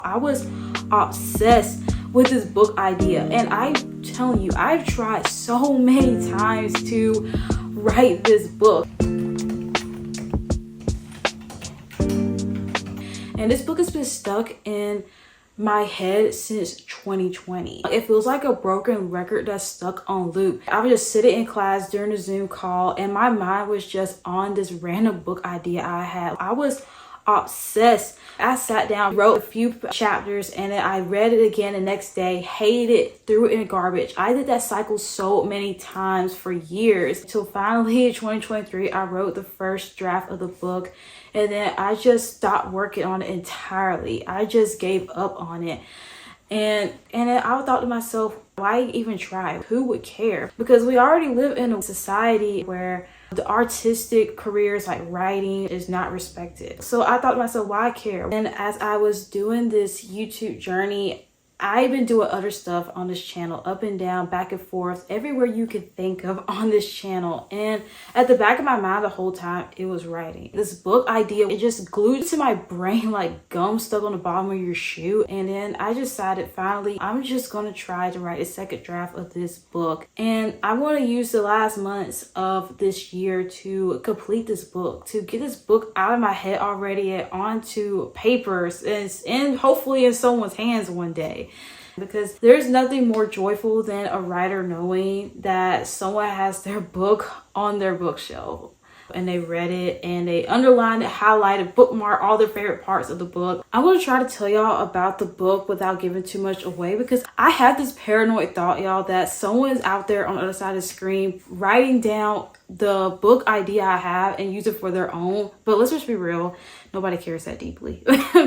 I was obsessed with this book idea, and I'm telling you, I've tried so many times to write this book. And this book has been stuck in my head since 2020. It feels like a broken record that's stuck on loop. I was just sitting in class during a Zoom call and my mind was just on this random book idea I had. I was obsessed. I sat down, wrote a few chapters, and then I read it again the next day, hated it, threw it in the garbage. I did that cycle so many times for years until finally in 2023 I wrote the first draft of the book, and then I just stopped working on it entirely. I just gave up on it. And then I thought to myself, why even try? Who would care? Because we already live in a society where the artistic careers like writing is not respected. So I thought to myself, why care? And as I was doing this YouTube journey, I've been doing other stuff on this channel, up and down, back and forth, everywhere you could think of on this channel. And at the back of my mind the whole time, it was writing. This book idea, it just glued to my brain like gum stuck on the bottom of your shoe. And then I decided finally, I'm just gonna try to write a second draft of this book. And I wanna use the last months of this year to complete this book, to get this book out of my head already and onto papers and hopefully in someone's hands one day. Because there's nothing more joyful than a writer knowing that someone has their book on their bookshelf and they read it and they underlined it, highlighted, bookmarked all their favorite parts of the book. I'm going to try to tell y'all about the book without giving too much away, because I have this paranoid thought, y'all, that someone's out there on the other side of the screen writing down the book idea I have and use it for their own. But let's just be real, nobody cares that deeply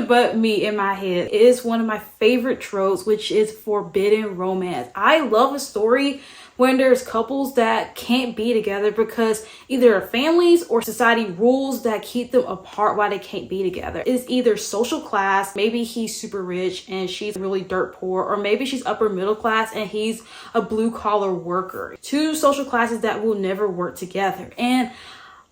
but me in my head. It is one of my favorite tropes, which is forbidden romance. I love a story when there's couples that can't be together because either families or society rules that keep them apart why they can't be together. It's either social class, maybe he's super rich and she's really dirt poor, or maybe she's upper middle class and he's a blue collar worker. Two social classes that will never work together. And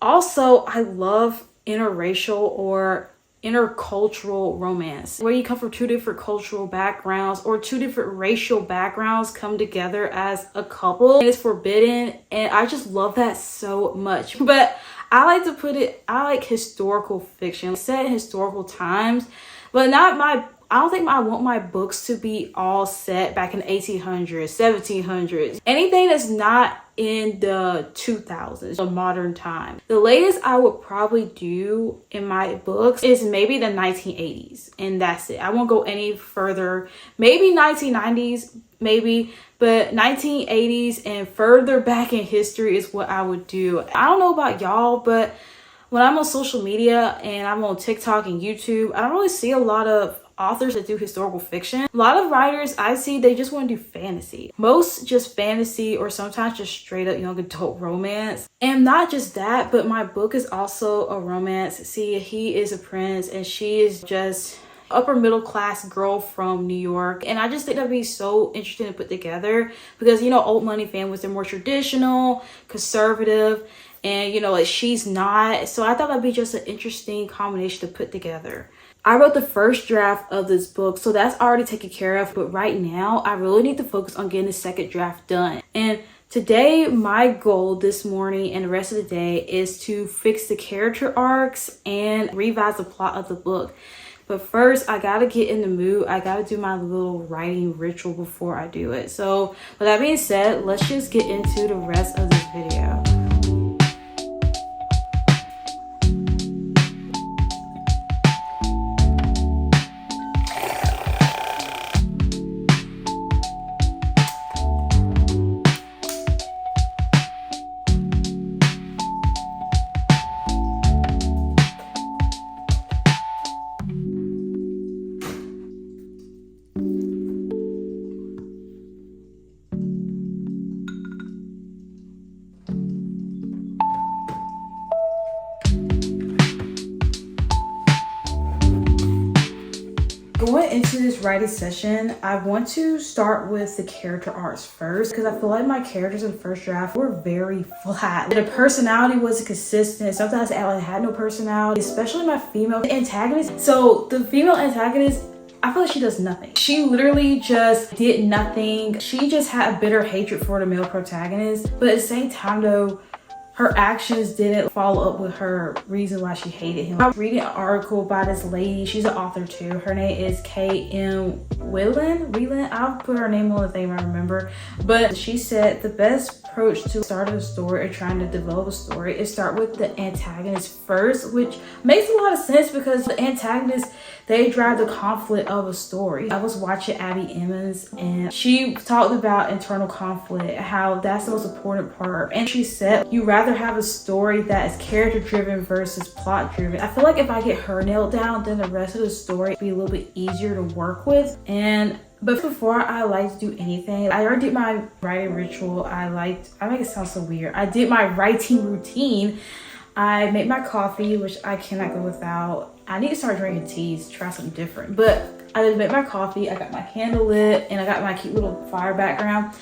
also I love interracial or intercultural romance, where you come from two different cultural backgrounds or two different racial backgrounds come together as a couple. It's forbidden, and I just love that so much. But I like to put it, I like historical fiction set in historical times, but I don't think I want my books to be all set back in the 1800s, 1700s. Anything that's not in the 2000s, the modern time. The latest I would probably do in my books is maybe the 1980s, and that's it. I won't go any further. Maybe 1990s, maybe, but 1980s and further back in history is what I would do. I don't know about y'all, but when I'm on social media and I'm on TikTok and YouTube, I don't really see a lot of authors that do historical fiction. A lot of writers I see, they just want to do fantasy. Most just fantasy, or sometimes just straight up young adult romance. And not just that, but my book is also a romance. See, he is a prince and she is just upper middle class girl from New York. And I just think that'd be so interesting to put together because, you know, old money families, they're more traditional, conservative, and you know, like she's not. So I thought that'd be just an interesting combination to put together. I wrote the first draft of this book, so that's already taken care of. But right now, I really need to focus on getting the second draft done. And today, my goal this morning and the rest of the day is to fix the character arcs and revise the plot of the book. But first, I gotta get in the mood. I gotta do my little writing ritual before I do it. So with that being said, let's just get into the rest of this video. Going into this writing session, I want to start with the character arcs first because I feel like my characters in the first draft were very flat. The personality wasn't consistent. Sometimes I had no personality, especially my female antagonist. So the female antagonist, I feel like she does nothing. She literally just did nothing. She just had a bitter hatred for the male protagonist. But at the same time though, her actions didn't follow up with her reason why she hated him. I was reading an article by this lady. She's an author too. Her name is K.M. Whelan. I'll put her name on the thing I remember. But she said the best approach to starting a story or trying to develop a story is start with the antagonist first, which makes a lot of sense because the antagonists, they drive the conflict of a story. I was watching Abby Emmons and she talked about internal conflict, how that's the most important part. And she said you rather have a story that is character driven versus plot driven. I feel like if I get her nailed down, then the rest of the story will be a little bit easier to work with. But before I like to do anything, I already did my writing ritual. I make it sound so weird. I did my writing routine. I made my coffee, which I cannot go without. I need to start drinking teas, try something different. But I just made my coffee, I got my candle lit, and I got my cute little fire background.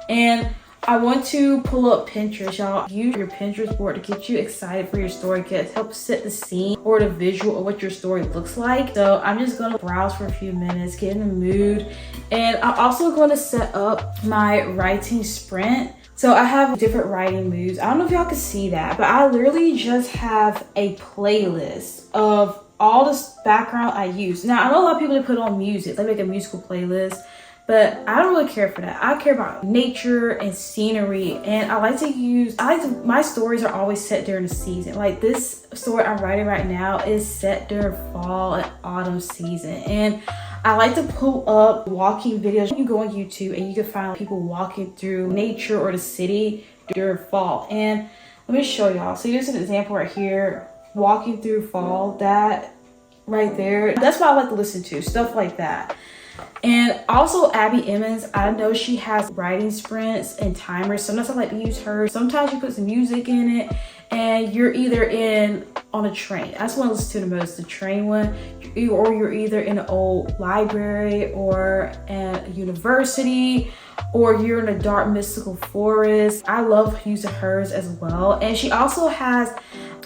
And I want to pull up Pinterest, y'all. Use your Pinterest board to get you excited for your story, to help set the scene or the visual of what your story looks like. So I'm just gonna browse for a few minutes, get in the mood. And I'm also gonna set up my writing sprint. So I have different writing moods. I don't know if y'all can see that, but I literally just have a playlist of all this background I use. Now, I know a lot of people that put on music, they make a musical playlist, but I don't really care for that. I care about nature and scenery, and my stories are always set during the season. Like this story I'm writing right now is set during fall and autumn season, and I like to pull up walking videos. You go on YouTube and you can find people walking through nature or the city during fall. And let me show y'all. So here's an example right here, walking through fall. That right there, that's what I like to listen to, stuff like that. And also Abby Emmons, I know she has writing sprints and timers. Sometimes I like to use her. Sometimes you put some music in it and you're either on a train. That's what I listen to the most, the train one. Or you're either in an old library or at a university, or you're in a dark mystical forest. I love using hers as well. And she also has,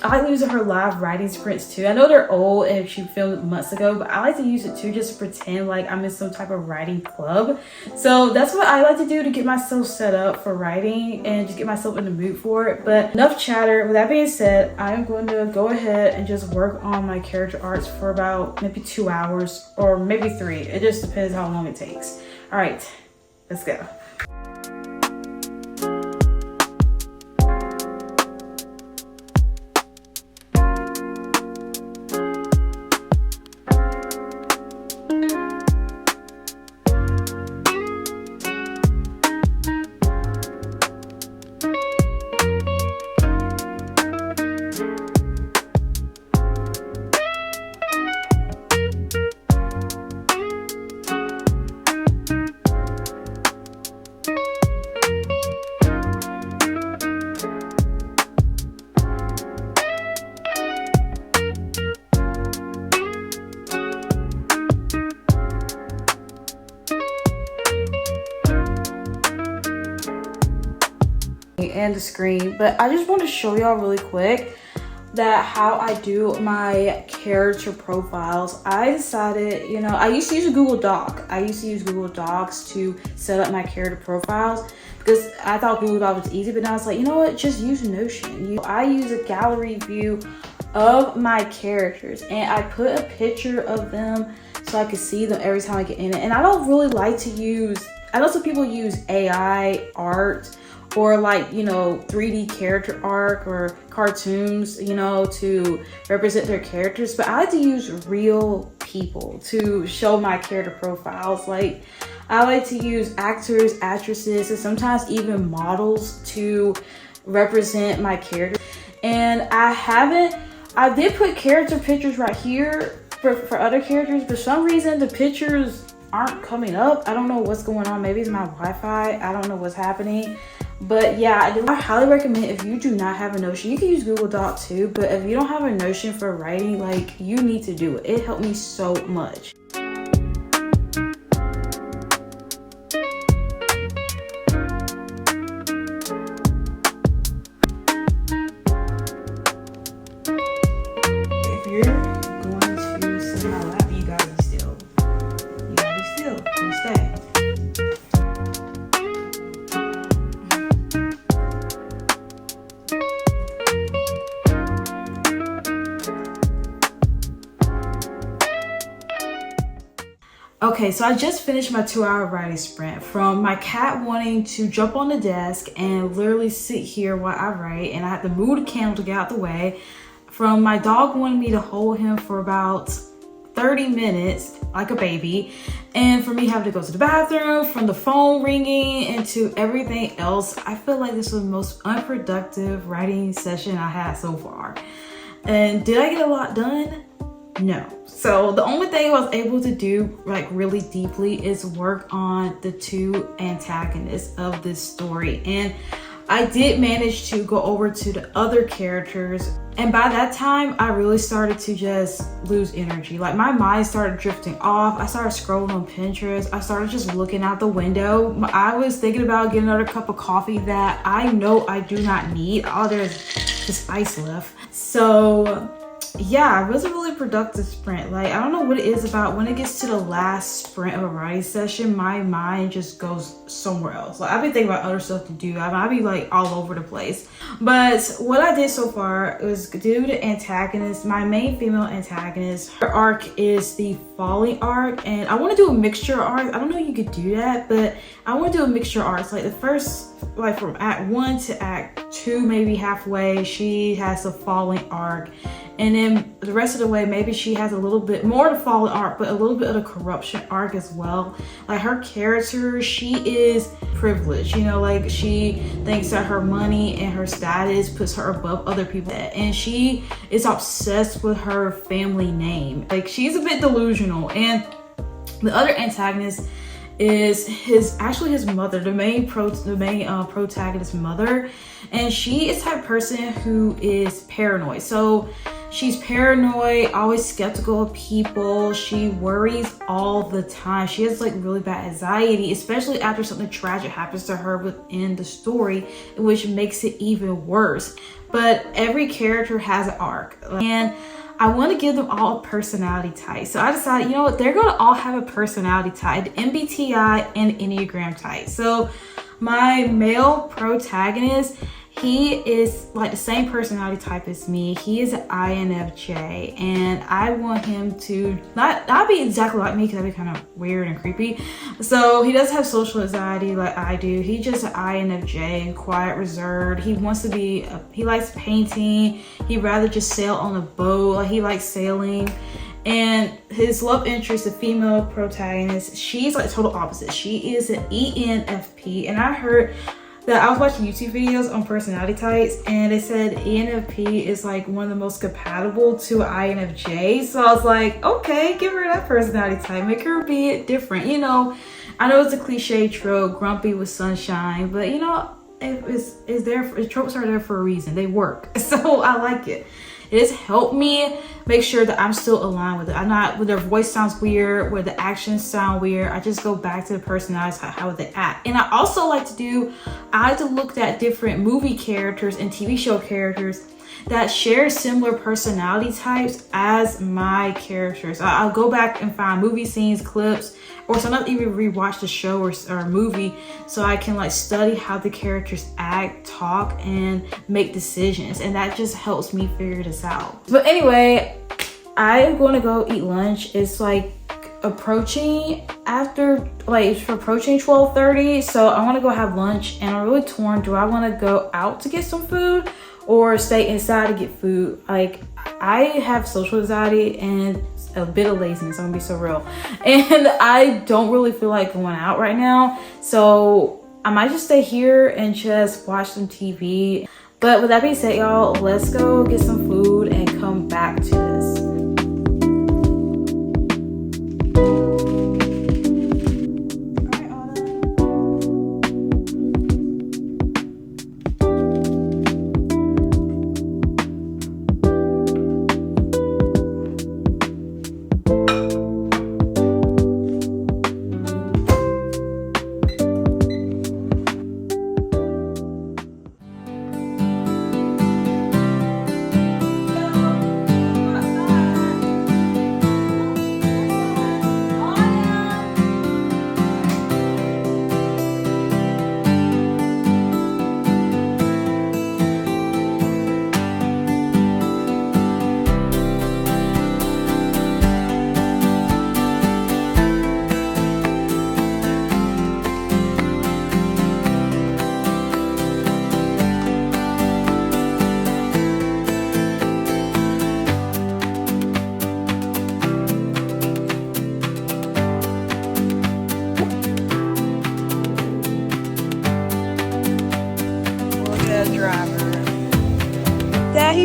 I like using her live writing sprints too. I know they're old and she filmed months ago, but I like to use it too, just to pretend like I'm in some type of writing club. So that's what I like to do to get myself set up for writing and just get myself in the mood for it. But enough chatter. With that being said, I'm going to go ahead and just work on my character arts for about maybe 2 hours or maybe 3. It just depends how long it takes. All right, let's go. And the screen, but I just want to show y'all really quick that how I do my character profiles. I decided, I used to use a Google Doc. I used to use Google Docs to set up my character profiles because I thought Google Doc was easy, but now it's like, you know what, just use Notion. I use a gallery view of my characters and I put a picture of them so I can see them every time I get in it. And I don't really like to use, I know some people use AI art or 3D character art or cartoons, to represent their characters. But I like to use real people to show my character profiles. Like I like to use actors, actresses, and sometimes even models to represent my character. And I did put character pictures right here for other characters, but for some reason the pictures aren't coming up. I don't know what's going on. Maybe it's my Wi-Fi. I don't know what's happening. But yeah, I highly recommend, if you do not have a Notion, you can use Google Doc too, but if you don't have a Notion for writing, you need to do it. It helped me so much. If you're going to sit in my lap, you gotta be still. Okay, so I just finished my 2-hour writing sprint from my cat wanting to jump on the desk and literally sit here while I write, and I had to move the candle to get out the way, from my dog wanting me to hold him for about 30 minutes like a baby, and for me having to go to the bathroom, from the phone ringing and to everything else. I feel like this was the most unproductive writing session I had so far. And did I get a lot done? No. So the only thing I was able to do like really deeply is work on the two antagonists of this story. And I did manage to go over to the other characters, and by that time I really started to just lose energy. Like my mind started drifting off. I started scrolling on Pinterest. I started just looking out the window. I was thinking about getting another cup of coffee that I know I do not need. Oh, there's just ice left. So yeah, it was a really productive sprint. Like, I don't know what it is about when it gets to the last sprint of a writing session, my mind just goes somewhere else. Like, I've been thinking about other stuff to do. I'll be like all over the place. But what I did so far was do the antagonist, my main female antagonist. Her arc is the falling arc, and I want to do a mixture arc. I don't know if you could do that, but I want to do a mixture arc. Like the first, like from act 1 to act 2, maybe halfway, she has a falling arc. And then the rest of the way, maybe she has a little bit more to fallen arc, but a little bit of the corruption arc as well. Like her character, she is privileged, you know, like she thinks that her money and her status puts her above other people. And she is obsessed with her family name. Like she's a bit delusional. And the other antagonist is his mother, the main protagonist's mother, and she is the type of person who is paranoid. So she's paranoid, always skeptical of people. She worries all the time. She has like really bad anxiety, especially after something tragic happens to her within the story, which makes it even worse. But every character has an arc, and I want to give them all a personality type. So I decided, you know what, they're going to all have a personality type, MBTI and Enneagram type. So my male protagonist, he is like the same personality type as me. He is an INFJ, and I want him to not be exactly like me, because that'd be kind of weird and creepy. So he does have social anxiety like I do. He's just an INFJ, quiet, reserved. He wants to be, he likes painting. He'd rather just sail on a boat. Like he likes sailing. And his love interest, the female protagonist, she's like total opposite. She is an ENFP, and I heard that I was watching YouTube videos on personality types, and they said ENFP is like one of the most compatible to INFJ. So I was like, okay, give her that personality type, make her be different. You know, I know it's a cliche trope, grumpy with sunshine, but you know, it's there. Tropes are there for a reason. They work, so I like it. It has helped me make sure that I'm still aligned with it. I'm not, when their voice sounds weird, where the actions sound weird, I just go back to the personalities, how they act. And I also like to look at different movie characters and TV show characters that share similar personality types as my characters. I'll go back and find movie scenes, clips, or sometimes even rewatch the show or movie, so I can like study how the characters act, talk, and make decisions. And that just helps me figure this out. But anyway, I am going to go eat lunch. It's like approaching 12:30, so I want to go have lunch, and I'm really torn. Do I want to go out to get some food or stay inside to get food? Like, I have social anxiety and a bit of laziness, I'm gonna be so real, and I don't really feel like going out right now, so I might just stay here and just watch some TV. But with that being said, y'all, let's go get some food and come back to this.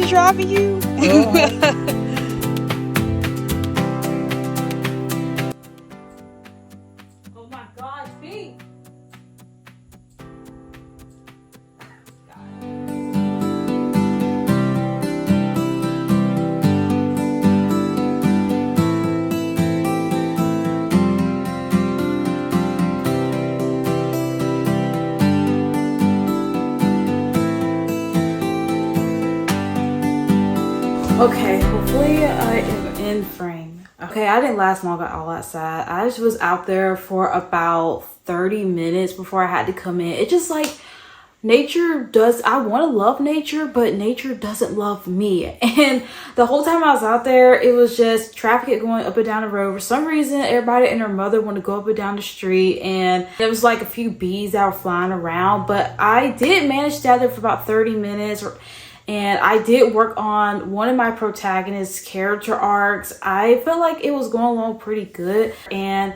she's driving you? Oh my gosh, B. Okay, hopefully I am in frame. Okay, I didn't last long at all outside. I just was out there for about 30 minutes before I had to come in. It just like nature does, I want to love nature, but nature doesn't love me. And the whole time I was out there, it was just traffic going up and down the road. For some reason, everybody and their mother wanted to go up and down the street, and there was like a few bees that were flying around. But I did manage to stay there for about 30 minutes. And I did work on one of my protagonist's character arcs. I felt like it was going along pretty good. And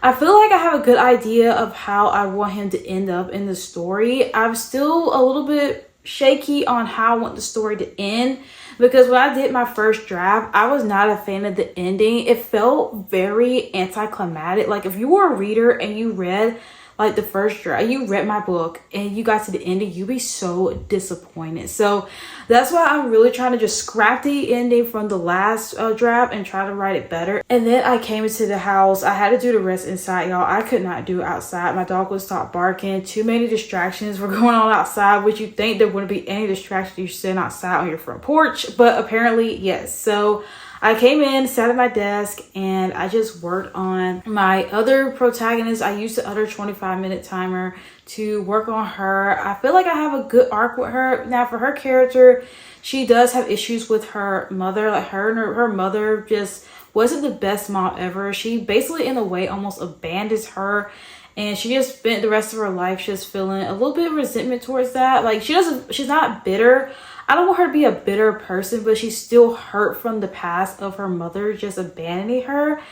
I feel like I have a good idea of how I want him to end up in the story. I'm still a little bit shaky on how I want the story to end, because when I did my first draft, I was not a fan of the ending. It felt very anticlimactic. Like if you were a reader and you read like the first draft, you read my book and you got to the ending, you'd be so disappointed. So that's why I'm really trying to just scrap the ending from the last draft and try to write it better. And then I came into the house. I had to do the rest inside, y'all. I could not do it outside. My dog would stop barking. Too many distractions were going on outside, which you think there wouldn't be any distractions. You're sitting outside on your front porch, but apparently yes. So I came in, sat at my desk, and I just worked on my other protagonist. I used the other 25-minute timer to work on her. I feel like I have a good arc with her. Now, for her character, she does have issues with her mother. Like her mother just wasn't the best mom ever. She basically, in a way, almost abandons her. And she just spent the rest of her life just feeling a little bit of resentment towards that. Like she's not bitter. I don't want her to be a bitter person, but she's still hurt from the past of her mother just abandoning her.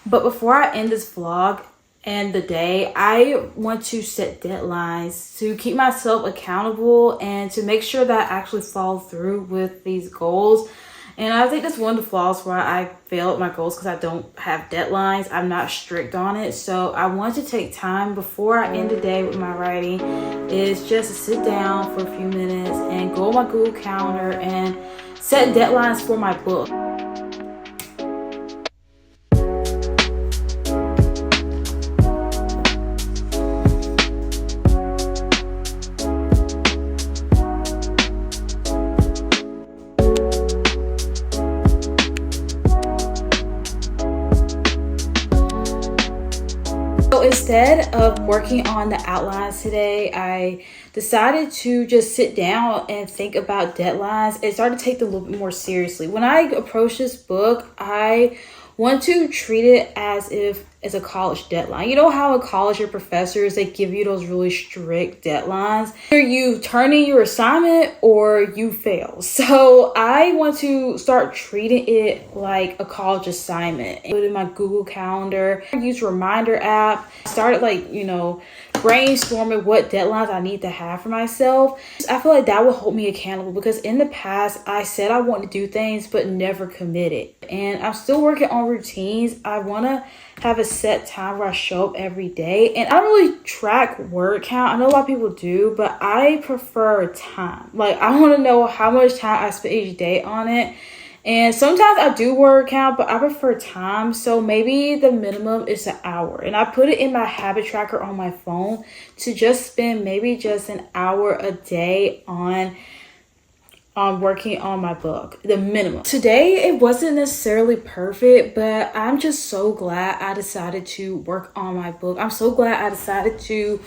But before I end this vlog and the day, I want to set deadlines to keep myself accountable and to make sure that I actually follow through with these goals. And I think that's one of the flaws where I fail at my goals, because I don't have deadlines. I'm not strict on it. So I want to take time before I end the day with my writing is just to sit down for a few minutes and go on my Google Calendar and set deadlines for my book. So instead of working on the outlines today, I decided to just sit down and think about deadlines and start to take them a little bit more seriously. When I approach this book, I want to treat it as if it's a college deadline. You know how in college your professors, they give you those really strict deadlines. Either you turn in your assignment or you fail. So I want to start treating it like a college assignment. Put it in my Google Calendar, use reminder app, started brainstorming what deadlines I need to have for myself. I feel like that will hold me accountable, because in the past I said I want to do things but never committed. And I'm still working on routines. I want to have a set time where I show up every day. And I don't really track word count. I know a lot of people do, but I prefer time. Like, I want to know how much time I spend each day on it. And sometimes I do word count, but I prefer time. So maybe the minimum is an hour. And I put it in my habit tracker on my phone to just spend maybe just an hour a day on working on my book, the minimum. Today, it wasn't necessarily perfect, but I'm just so glad I decided to work on my book. I'm so glad I decided to,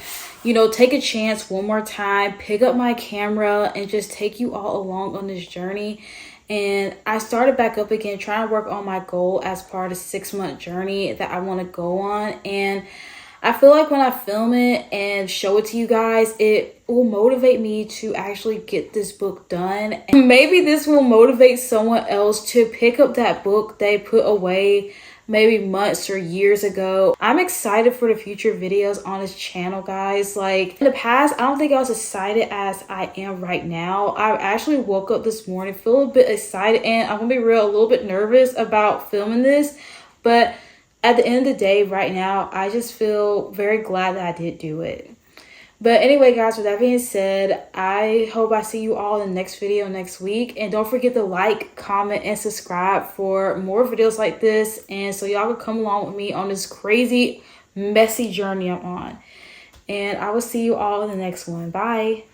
take a chance one more time, pick up my camera and just take you all along on this journey. And I started back up again, trying to work on my goal as part of a 6-month journey that I want to go on. And I feel like when I film it and show it to you guys, it will motivate me to actually get this book done. And maybe this will motivate someone else to pick up that book they put away maybe months or years ago. I'm excited for the future videos on this channel, guys. Like in the past, I don't think I was excited as I am right now. I actually woke up this morning feeling a bit excited, and I'm gonna be real, a little bit nervous about filming this, but at the end of the day right now, I just feel very glad that I did do it. But anyway, guys, with that being said, I hope I see you all in the next video next week. And don't forget to like, comment, and subscribe for more videos like this. And so y'all can come along with me on this crazy, messy journey I'm on. And I will see you all in the next one. Bye.